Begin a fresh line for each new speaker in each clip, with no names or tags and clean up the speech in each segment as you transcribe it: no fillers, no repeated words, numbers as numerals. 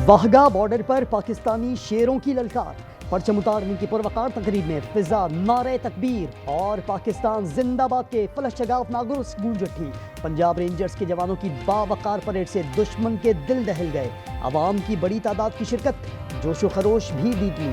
Wagah border پر پاکستانی شیروں کی للکار، پرچم اتارنے کی پروقار تقریب میں فضا نعرہ تکبیر اور پاکستان زندہ باد کے فلش شگاف ناگرس گونج اٹھی۔ پنجاب رینجرز کے جوانوں کی باوقار پریڈ سے دشمن کے دل دہل گئے، عوام کی بڑی تعداد کی شرکت، جوش و خروش بھی دیدی۔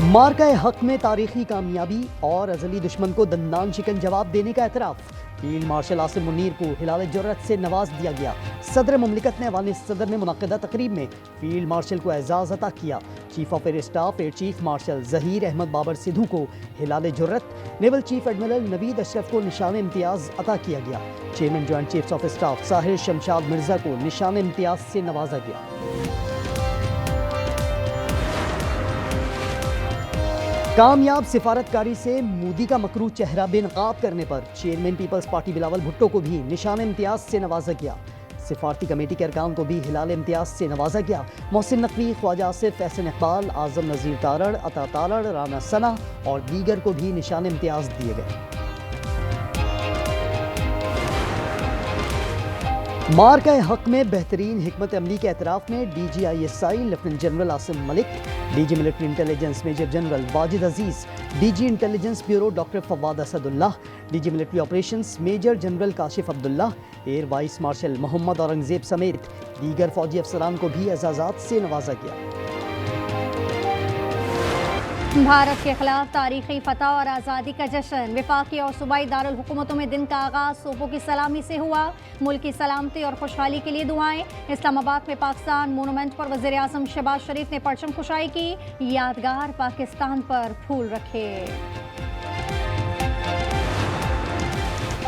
مارکہ حق میں تاریخی کامیابی اور ازلی دشمن کو دندان شکن جواب دینے کا اعتراف، فیلڈ مارشل عاصم منیر کو ہلال جرت سے نواز دیا گیا۔ صدر مملکت نے ایوان صدر میں منعقدہ تقریب میں فیلڈ مارشل کو اعزاز عطا کیا۔ Chief of air staff air chief marshal Zaheer Ahmad Babar Sidhu کو ہلال جرت، نیول چیف ایڈمرل نوید اشرف کو نشان امتیاز عطا کیا گیا۔ Chairman joint chiefs of staff Sahir Shamshad Mirza کو نشان امتیاز سے نوازا گیا۔ کامیاب سفارتکاری سے مودی کا مکروہ چہرہ بے نقاب کرنے پر چیئرمین پیپلز پارٹی بلاول بھٹو کو بھی نشان امتیاز سے نوازا گیا۔ سفارتی کمیٹی کے ارکان کو بھی ہلال امتیاز سے نوازا گیا۔ محسن نقوی، خواجہ آصف، احسن اقبال، اعظم نذیر تارڑ، عطا تارڑ، رانا ثنا اور دیگر کو بھی نشان امتیاز دیے گئے۔ مارکہ حق میں بہترین حکمت عملی کے اعتراف میں D G I S I lieutenant general Asim Malik, D G military intelligence major general Wajid Aziz, D G intelligence bureau doctor Fawad Asadullah اللہ، D G military operations major general Kashif Abdullah, air vice marshal Muhammad Aurangzeb سمیت دیگر فوجی افسران کو بھی اعزازات سے نوازا گیا۔
بھارت کے خلاف تاریخی فتح اور آزادی کا جشن، وفاقی اور صوبائی دارالحکومتوں میں دن کا آغاز توپوں کی سلامی سے ہوا۔ ملک کی سلامتی اور خوشحالی کے لیے دعائیں۔ اسلام آباد میں پاکستان مونومنٹ پر وزیر اعظم شہباز شریف نے پرچم کشائی کی، یادگار پاکستان پر پھول رکھے۔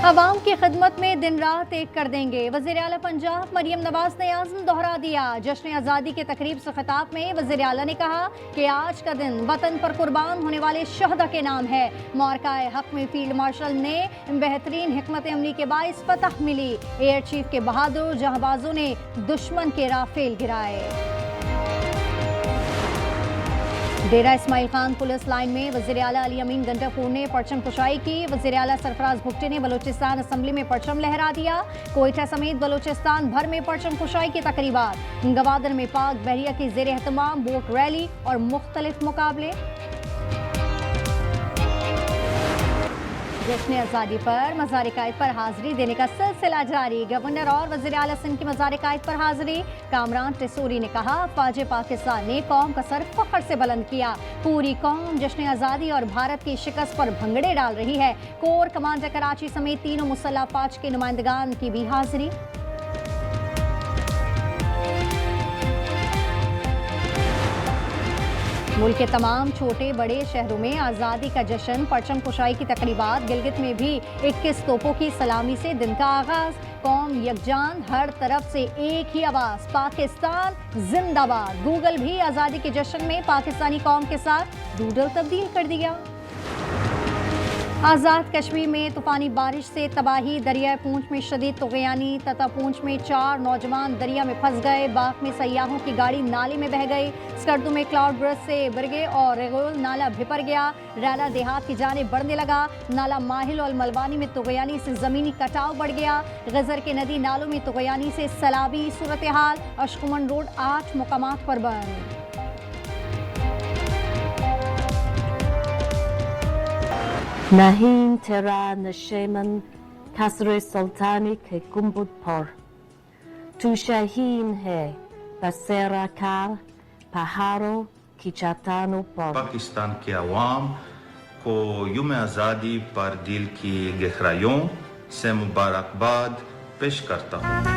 عوام کی خدمت میں دن رات ایک کر دیں گے، وزیر اعلیٰ پنجاب مریم نواز نے عزم دہرا دیا۔ جشن آزادی کے تقریب سے خطاب میں وزیر اعلیٰ نے کہا کہ آج کا دن وطن پر قربان ہونے والے شہداء کے نام ہے۔ مارکہ حق میں فیلڈ مارشل نے بہترین حکمت عملی کے باعث فتح ملی۔ ایئر چیف کے بہادر جہاں نے دشمن کے Rafale گرائے۔ Dera Ismail Khan police line میں وزیر اعلیٰ علی امین گنڈاپور نے پرچم کشائی کی۔ وزیر اعلیٰ سرفراز بھٹی نے بلوچستان اسمبلی میں پرچم لہرا دیا۔ کوئٹہ سمیت بلوچستان بھر میں پرچم کشائی کی تقریبات۔ گوادر میں پاک بحریہ کی زیر اہتمام بوٹ ریلی اور مختلف مقابلے۔ جشن آزادی پر مزار قائد پر حاضری دینے کا سلسلہ جاری، گورنر اور وزیر اعلیٰ سندھ کی مزار قائد پر حاضری۔ کامران ٹیسوری نے کہا فوج پاکستان نے قوم کا سر فخر سے بلند کیا، پوری قوم جشن آزادی اور بھارت کی شکست پر بھنگڑے ڈال رہی ہے۔ کور کمانڈر کراچی سمیت تینوں مسلح افواج کے نمائندگان کی بھی حاضری۔ ملک کے تمام چھوٹے بڑے شہروں میں آزادی کا جشن، پرچم کشائی کی تقریبات۔ گلگت میں بھی 21 توپوں کی سلامی سے دن کا آغاز۔ قوم یکجان، ہر طرف سے ایک ہی آواز، پاکستان زندہ باد۔ گوگل بھی آزادی کے جشن میں پاکستانی قوم کے ساتھ ڈوڈل تبدیل کر دیا۔ آزاد کشمیر میں طوفانی بارش سے تباہی، دریائے پونچھ میں شدید طغیانی، تتا پونچھ میں 4 نوجوان دریا میں پھنس گئے۔ باغ میں سیاحوں کی گاڑی نالے میں بہہ گئی۔ اسکردو میں کلاؤڈ برسٹ سے برگے اور ریگول نالا بھپر گیا، ریلا دیہات کی جانب بڑھنے لگا۔ نالا ماہل اور ملوانی میں طغیانی سے زمینی کٹاؤ بڑھ گیا۔ غزر کے ندی نالوں میں طغیانی سے سیلابی صورتحال، اشکمن روڈ 8 مقامات پر بند۔
نهیم ترا نشیمن کسر سلطانی که گنبد پر تو شاهین ہے بسیرا کار پہاڑوں کی چٹانوں پر۔
پاکستان کے عوام کو یوم آزادی پر دل کی گہرائیوں سے مبارکباد پیش کرتا ہوں۔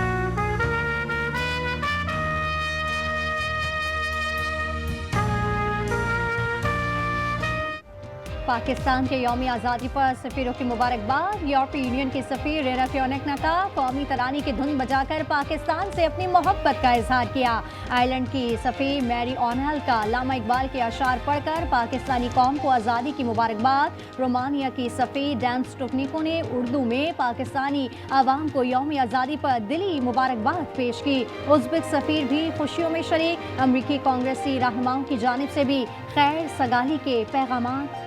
پاکستان کے یوم آزادی پر سفیروں کی مبارکباد۔ یورپی یونین کی سفیر رینا کیونک نے کہا قومی ترانہ کی دھن بجا کر پاکستان سے اپنی محبت کا اظہار کیا۔ آئرلینڈ کی سفیر میری اونل کا علامہ اقبال کے اشعار پڑھ کر پاکستانی قوم کو آزادی کی مبارکباد۔ رومانیہ کی سفیر ڈانس ٹوکنیکو نے اردو میں پاکستانی عوام کو یوم آزادی پر دلی مبارکباد پیش کی۔ ازبک سفیر بھی خوشیوں میں شریک۔ امریکی کانگریسی رہنماؤں کی جانب سے بھی خیر سگالی کے پیغامات۔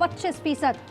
25%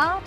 8